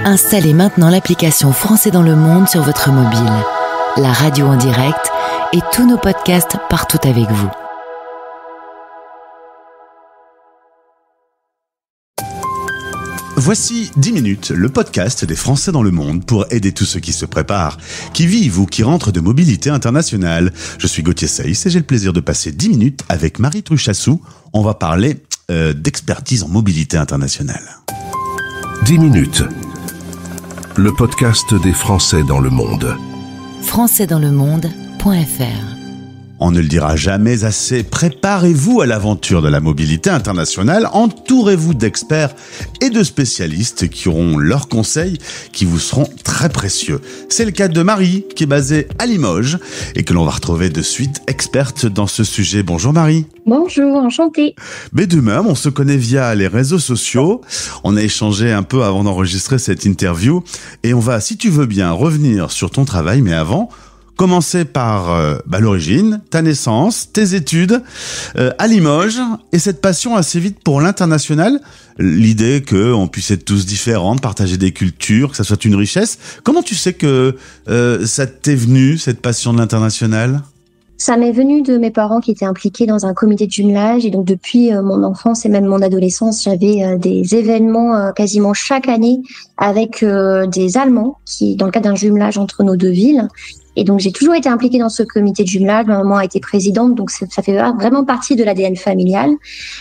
Installez maintenant l'application Français dans le monde sur votre mobile. La radio en direct et tous nos podcasts partout avec vous. Voici 10 minutes, le podcast des Français dans le monde pour aider tous ceux qui se préparent, qui vivent ou qui rentrent de mobilité internationale. Je suis Gauthier Saïs et j'ai le plaisir de passer 10 minutes avec Marie Truchassou. On va parler d'expertise en mobilité internationale. 10 minutes, le podcast des Français dans le monde. Françaisdanslemonde.fr. On ne le dira jamais assez, préparez-vous à l'aventure de la mobilité internationale, entourez-vous d'experts et de spécialistes qui auront leurs conseils qui vous seront très précieux. C'est le cas de Marie, qui est basée à Limoges et que l'on va retrouver de suite experte dans ce sujet. Bonjour Marie. Bonjour, enchantée. Mais de même, on se connaît via les réseaux sociaux, on a échangé un peu avant d'enregistrer cette interview et on va, si tu veux bien, revenir sur ton travail, mais avant... Commencer par l'origine, ta naissance, tes études à Limoges et cette passion assez vite pour l'international, l'idée qu'on puisse être tous différents, de partager des cultures, que ça soit une richesse. Comment tu sais que ça t'est venu, cette passion de l'international ? Ça m'est venu de mes parents qui étaient impliqués dans un comité de jumelage et donc depuis mon enfance et même mon adolescence, j'avais des événements quasiment chaque année avec des Allemands qui, dans le cadre d'un jumelage entre nos deux villes. Et donc, j'ai toujours été impliquée dans ce comité de jumelage. Ma maman a été présidente, donc ça fait vraiment partie de l'ADN familial.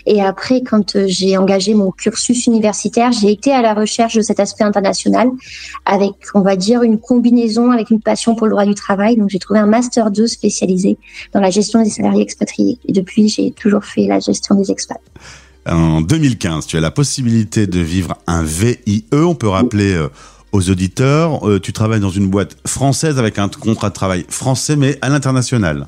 Et après, quand j'ai engagé mon cursus universitaire, j'ai été à la recherche de cet aspect international avec, on va dire, une combinaison avec une passion pour le droit du travail. Donc, j'ai trouvé un Master 2 spécialisé dans la gestion des salariés expatriés. Et depuis, j'ai toujours fait la gestion des expats. En 2015, tu as la possibilité de vivre un VIE. On peut rappeler... aux auditeurs, tu travailles dans une boîte française avec un contrat de travail français, mais à l'international.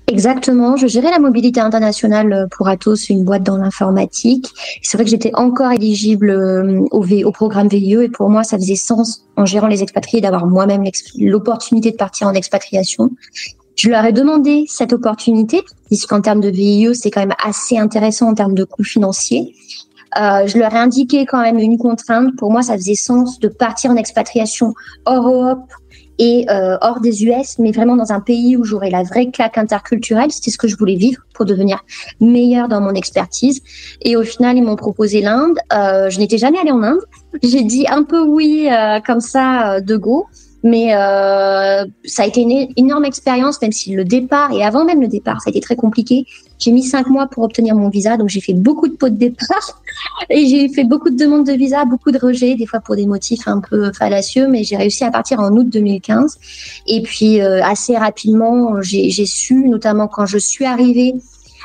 Exactement, je gérais la mobilité internationale pour Atos, une boîte dans l'informatique. C'est vrai que j'étais encore éligible au programme VIE et pour moi, ça faisait sens en gérant les expatriés d'avoir moi-même l'opportunité de partir en expatriation. Je leur ai demandé cette opportunité, puisqu'en termes de VIE, c'est quand même assez intéressant en termes de coûts financiers. Je leur ai indiqué quand même une contrainte. Pour moi, ça faisait sens de partir en expatriation hors Europe et hors des US, mais vraiment dans un pays où j'aurais la vraie claque interculturelle. C'était ce que je voulais vivre pour devenir meilleure dans mon expertise. Et au final, ils m'ont proposé l'Inde. Je n'étais jamais allée en Inde. J'ai dit un peu oui comme ça de go. Mais ça a été une énorme expérience, même si le départ, et avant même le départ, ça a été très compliqué. J'ai mis 5 mois pour obtenir mon visa, donc j'ai fait beaucoup de pots de départ. Et j'ai fait beaucoup de demandes de visa, beaucoup de rejets, des fois pour des motifs un peu fallacieux, mais j'ai réussi à partir en août 2015. Et puis assez rapidement, j'ai su, notamment quand je suis arrivée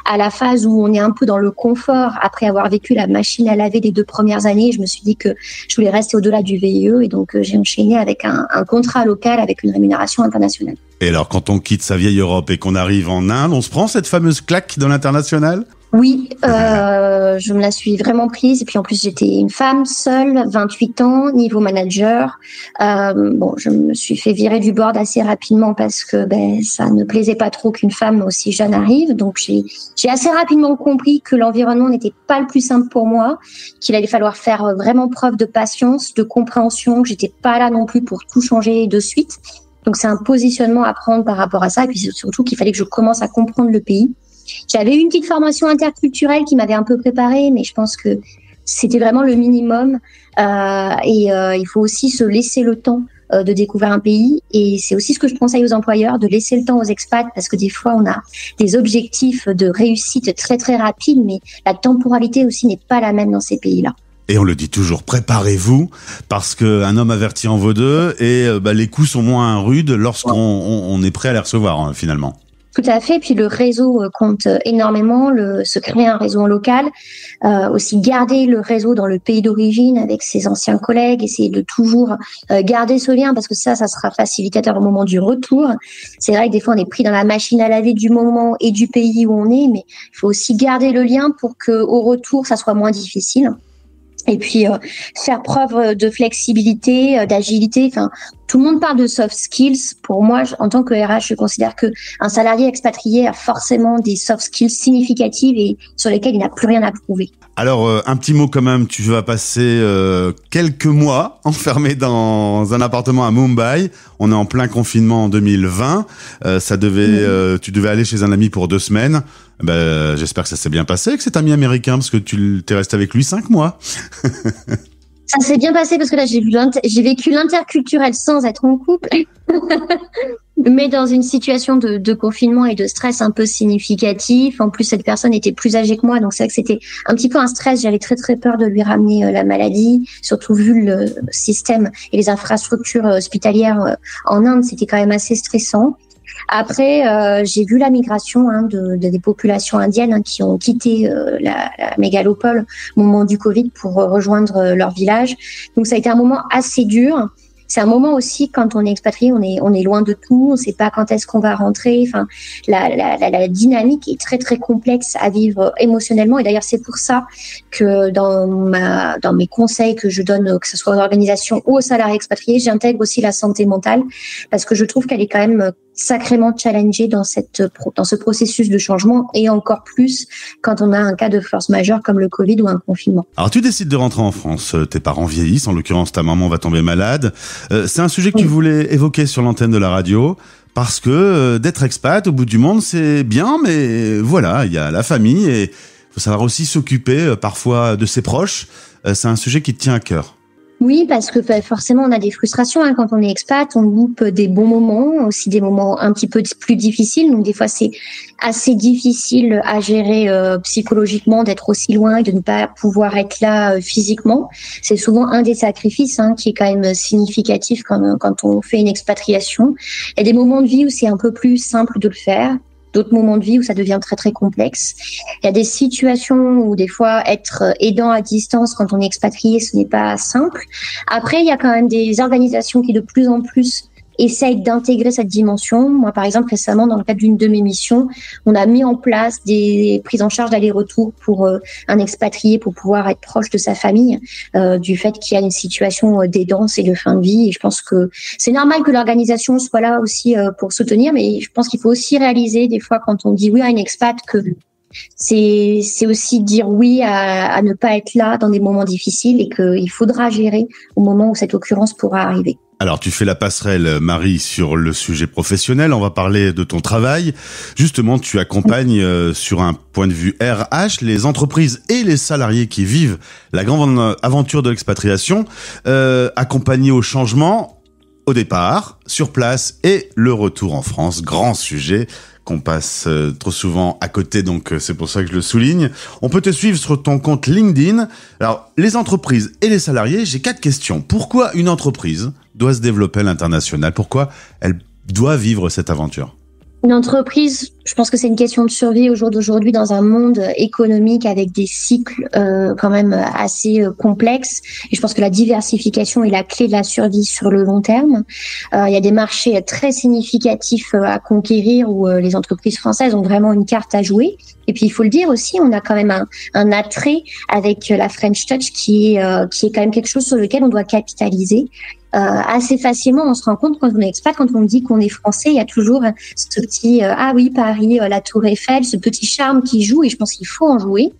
à la phase où on est un peu dans le confort, après avoir vécu la machine à laver des 2 premières années, je me suis dit que je voulais rester au-delà du VIE et donc j'ai enchaîné avec un contrat local avec une rémunération internationale. Et alors, quand on quitte sa vieille Europe et qu'on arrive en Inde, on se prend cette fameuse claque de l'international ? Oui, je me la suis vraiment prise. Et puis en plus, j'étais une femme seule, 28 ans, niveau manager. Je me suis fait virer du board assez rapidement parce que ça ne plaisait pas trop qu'une femme aussi jeune arrive. Donc j'ai assez rapidement compris que l'environnement n'était pas le plus simple pour moi, qu'il allait falloir faire vraiment preuve de patience, de compréhension, que j'étais pas là non plus pour tout changer de suite. Donc c'est un positionnement à prendre par rapport à ça. Et puis surtout qu'il fallait que je commence à comprendre le pays. J'avais eu une petite formation interculturelle qui m'avait un peu préparée, mais je pense que c'était vraiment le minimum. Il faut aussi se laisser le temps de découvrir un pays. Et c'est aussi ce que je conseille aux employeurs, de laisser le temps aux expats, parce que des fois, on a des objectifs de réussite très, très rapides, mais la temporalité aussi n'est pas la même dans ces pays-là. Et on le dit toujours, préparez-vous, parce qu'un homme averti en vaut deux, et les coups sont moins rudes lorsqu'on est prêt à les recevoir, finalement. Tout à fait. Puis le réseau compte énormément. Se créer un réseau en local, aussi garder le réseau dans le pays d'origine avec ses anciens collègues, essayer de toujours garder ce lien parce que ça sera facilitateur au moment du retour. C'est vrai que des fois on est pris dans la machine à laver du moment et du pays où on est, mais il faut aussi garder le lien pour que au retour ça soit moins difficile. Et puis faire preuve de flexibilité, d'agilité. Enfin, tout le monde parle de soft skills. Pour moi, en tant que RH, je considère que un salarié expatrié a forcément des soft skills significatives et sur lesquelles il n'a plus rien à prouver. Alors, un petit mot quand même, tu vas passer quelques mois enfermé dans un appartement à Mumbai. On est en plein confinement en 2020. Tu devais aller chez un ami pour 2 semaines. J'espère que ça s'est bien passé avec cet ami américain, parce que tu t'es resté avec lui 5 mois. Ça s'est bien passé parce que là, j'ai vécu l'interculturel sans être en couple. Mais dans une situation de confinement et de stress un peu significatif. En plus, cette personne était plus âgée que moi, donc c'est vrai que c'était un petit peu un stress. J'avais très très peur de lui ramener la maladie, surtout vu le système et les infrastructures hospitalières en Inde, c'était quand même assez stressant. Après, j'ai vu la migration des populations indiennes qui ont quitté la mégalopole au moment du Covid pour rejoindre leur village. Donc ça a été un moment assez dur. C'est un moment aussi, quand on est expatrié, on est loin de tout, on ne sait pas quand est-ce qu'on va rentrer. Enfin, la dynamique est très très complexe à vivre émotionnellement. Et d'ailleurs, c'est pour ça que dans mes conseils que je donne, que ce soit aux organisations ou aux salariés expatriés, j'intègre aussi la santé mentale, parce que je trouve qu'elle est quand même sacrément challengée dans ce processus de changement, et encore plus quand on a un cas de force majeure comme le Covid ou un confinement. Alors tu décides de rentrer en France, tes parents vieillissent, en l'occurrence ta maman va tomber malade. C'est un sujet que tu voulais évoquer sur l'antenne de la radio, parce que d'être expat au bout du monde c'est bien, mais voilà, il y a la famille et il faut savoir aussi s'occuper parfois de ses proches. C'est un sujet qui te tient à cœur. Oui, parce que forcément, on a des frustrations quand on est expat. On loupe des bons moments, aussi des moments un petit peu plus difficiles. Donc, des fois, c'est assez difficile à gérer psychologiquement d'être aussi loin et de ne pas pouvoir être là physiquement. C'est souvent un des sacrifices qui est quand même significatif quand on fait une expatriation. Il y a des moments de vie où c'est un peu plus simple de le faire. D'autres moments de vie où ça devient très très complexe. Il y a des situations où des fois être aidant à distance quand on est expatrié, ce n'est pas simple. Après, il y a quand même des organisations qui de plus en plus essayent d'intégrer cette dimension. Moi, par exemple, récemment, dans le cadre d'une de mes missions, on a mis en place des prises en charge d'aller-retour pour un expatrié pour pouvoir être proche de sa famille, du fait qu'il y a une situation d'aidance et de fin de vie. Et je pense que c'est normal que l'organisation soit là aussi pour soutenir, mais je pense qu'il faut aussi réaliser des fois quand on dit oui à une expat que c'est aussi dire oui à ne pas être là dans des moments difficiles et qu'il faudra gérer au moment où cette occurrence pourra arriver. Alors, tu fais la passerelle, Marie, sur le sujet professionnel. On va parler de ton travail. Justement, tu accompagnes, sur un point de vue RH, les entreprises et les salariés qui vivent la grande aventure de l'expatriation, accompagnés au changement, au départ, sur place et le retour en France. Grand sujet qu'on passe trop souvent à côté, donc c'est pour ça que je le souligne. On peut te suivre sur ton compte LinkedIn. Alors, les entreprises et les salariés, j'ai 4 questions. Pourquoi une entreprise doit se développer à l'international? Pourquoi elle doit vivre cette aventure? Une entreprise, je pense que c'est une question de survie au jour d'aujourd'hui dans un monde économique avec des cycles quand même assez complexes. Et je pense que la diversification est la clé de la survie sur le long terme. Il y a des marchés très significatifs à conquérir où les entreprises françaises ont vraiment une carte à jouer. Et puis il faut le dire aussi, on a quand même un attrait avec la French Touch qui est quand même quelque chose sur lequel on doit capitaliser. Assez facilement, on se rend compte quand on est expat, quand on dit qu'on est français, il y a toujours ce petit ah oui, Paris, la Tour Eiffel, ce petit charme qui joue, et je pense qu'il faut en jouer.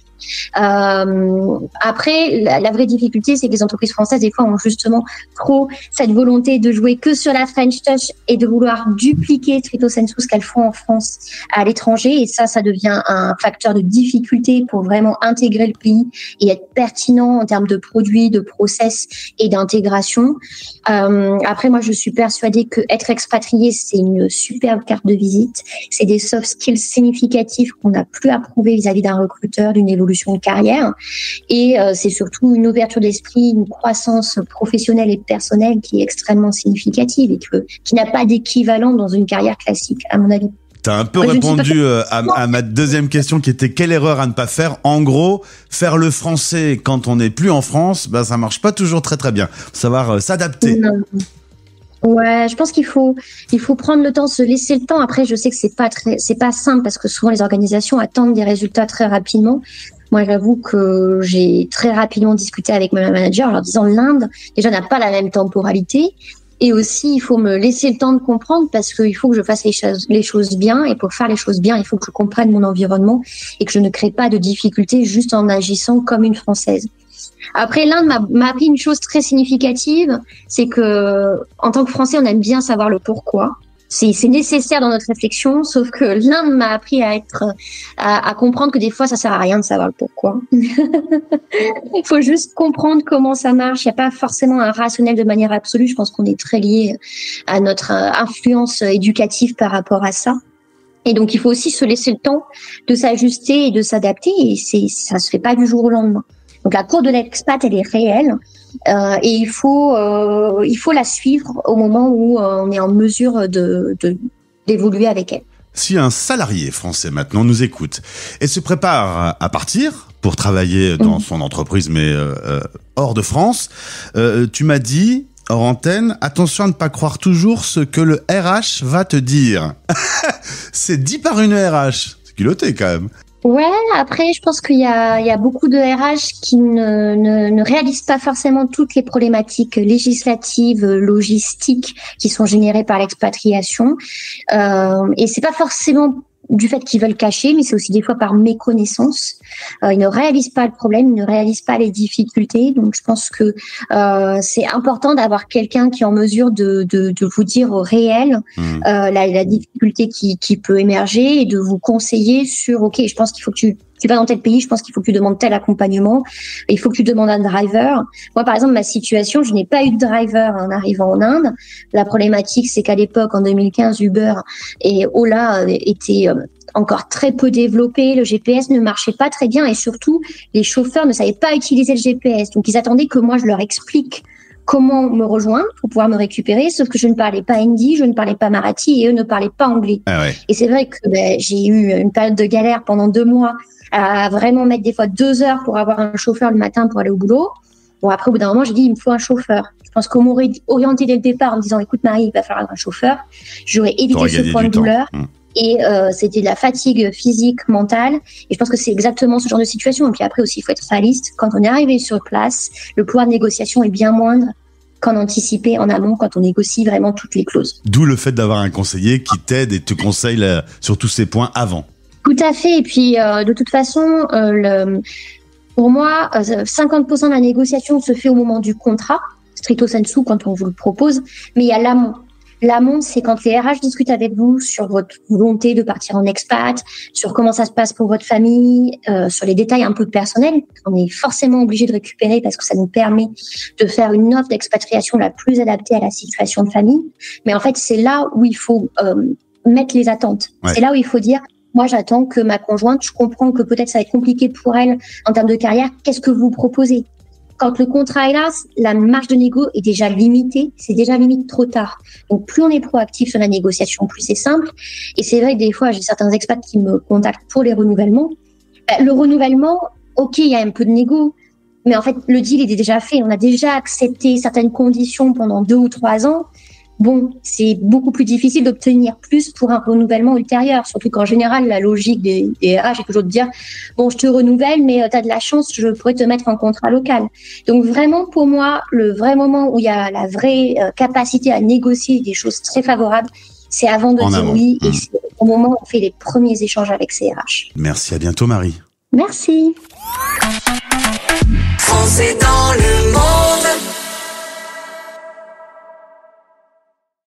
Après, la vraie difficulté, c'est que les entreprises françaises, des fois, ont justement trop cette volonté de jouer que sur la French Touch et de vouloir dupliquer stricto sensu ce qu'elles font en France à l'étranger. Et ça devient un facteur de difficulté pour vraiment intégrer le pays et être pertinent en termes de produits, de process et d'intégration. Après, moi, je suis persuadée que être expatrié, c'est une superbe carte de visite. C'est des soft skills significatifs qu'on n'a plus à prouver vis-à-vis d'un recruteur, d'une évolution de carrière, et c'est surtout une ouverture d'esprit, une croissance professionnelle et personnelle qui est extrêmement significative et qui n'a pas d'équivalent dans une carrière classique, à mon avis. T'as un peu répondu à ma deuxième question qui était quelle erreur à ne pas faire. En gros, faire le français quand on n'est plus en France, ça marche pas toujours très très bien. Faut savoir s'adapter. Non. Ouais, je pense qu'il faut prendre le temps, se laisser le temps. Après, je sais que c'est pas simple parce que souvent les organisations attendent des résultats très rapidement. Moi, j'avoue que j'ai très rapidement discuté avec ma manager en leur disant l'Inde, déjà, n'a pas la même temporalité. Et aussi, il faut me laisser le temps de comprendre parce qu'il faut que je fasse les choses bien. Et pour faire les choses bien, il faut que je comprenne mon environnement et que je ne crée pas de difficultés juste en agissant comme une Française. Après, l'Inde m'a appris une chose très significative, c'est que en tant que Français, on aime bien savoir le pourquoi. C'est nécessaire dans notre réflexion, sauf que l'Inde m'a appris à comprendre que des fois, ça sert à rien de savoir le pourquoi. Il faut juste comprendre comment ça marche. Il n'y a pas forcément un rationnel de manière absolue. Je pense qu'on est très lié à notre influence éducative par rapport à ça. Et donc, il faut aussi se laisser le temps de s'ajuster et de s'adapter. Et ça se fait pas du jour au lendemain. Donc, la cour de l'expat, elle est réelle. Et il faut la suivre au moment où on est en mesure d'évoluer avec elle. Si un salarié français maintenant nous écoute et se prépare à partir pour travailler dans son entreprise, mais hors de France, tu m'as dit hors antenne, attention à ne pas croire toujours ce que le RH va te dire. C'est dit par une RH, c'est culotté quand même. Ouais, après, je pense qu'il y a beaucoup de RH qui ne réalisent pas forcément toutes les problématiques législatives, logistiques qui sont générées par l'expatriation. Et c'est pas forcément du fait qu'ils veulent cacher, mais c'est aussi des fois par méconnaissance. Ils ne réalisent pas le problème, ils ne réalisent pas les difficultés. Donc, je pense que c'est important d'avoir quelqu'un qui est en mesure de vous dire au réel la difficulté qui peut émerger et de vous conseiller sur, OK, je pense qu'il faut que tu vas dans tel pays, je pense qu'il faut que tu demandes tel accompagnement, il faut que tu demandes un driver. Moi, par exemple, ma situation, je n'ai pas eu de driver en arrivant en Inde. La problématique, c'est qu'à l'époque, en 2015, Uber et Ola étaient encore très peu développés, le GPS ne marchait pas très bien et surtout, les chauffeurs ne savaient pas utiliser le GPS. Donc, ils attendaient que moi, je leur explique comment me rejoindre pour pouvoir me récupérer, sauf que je ne parlais pas hindi, je ne parlais pas marathi et eux ne parlaient pas anglais. Ah ouais. Et c'est vrai que j'ai eu une période de galère pendant 2 mois à vraiment mettre des fois 2 heures pour avoir un chauffeur le matin pour aller au boulot. Bon, après, au bout d'un moment, j'ai dit, il me faut un chauffeur. Je pense qu'on m'aurait orienté dès le départ en me disant, écoute Marie, il va falloir un chauffeur. J'aurais évité ce point de douleur. Et c'était de la fatigue physique, mentale. Et je pense que c'est exactement ce genre de situation. Et puis après aussi, il faut être réaliste. Quand on est arrivé sur place, le pouvoir de négociation est bien moindre qu'en anticipé en amont quand on négocie vraiment toutes les clauses. D'où le fait d'avoir un conseiller qui t'aide et te conseille sur tous ces points avant. Tout à fait. Et puis, de toute façon, pour moi, 50% de la négociation se fait au moment du contrat, stricto sensu, quand on vous le propose. Mais il y a l'amont. L'amont, c'est quand les RH discutent avec vous sur votre volonté de partir en expat, sur comment ça se passe pour votre famille, sur les détails un peu personnels. On est forcément obligé de récupérer parce que ça nous permet de faire une offre d'expatriation la plus adaptée à la situation de famille. Mais en fait, c'est là où il faut mettre les attentes. Ouais. C'est là où il faut dire, moi, j'attends que ma conjointe, je comprends que peut-être ça va être compliqué pour elle en termes de carrière. Qu'est-ce que vous proposez ? Quand le contrat est là, la marge de négo est déjà limitée. C'est déjà limite trop tard. Donc, plus on est proactif sur la négociation, plus c'est simple. Et c'est vrai que des fois, j'ai certains expats qui me contactent pour les renouvellements. Le renouvellement, OK, il y a un peu de négo. Mais en fait, le deal est déjà fait. On a déjà accepté certaines conditions pendant 2 ou 3 ans. Bon, c'est beaucoup plus difficile d'obtenir plus pour un renouvellement ultérieur. Surtout qu'en général, la logique des RH est toujours de dire « Bon, je te renouvelle, mais tu as de la chance, je pourrais te mettre en contrat local. » Donc vraiment, pour moi, le vrai moment où il y a la vraie capacité à négocier des choses très favorables, c'est avant de dire oui et c'est au moment où on fait les premiers échanges avec ces RH. Merci, à bientôt Marie. Merci. Français dans le monde.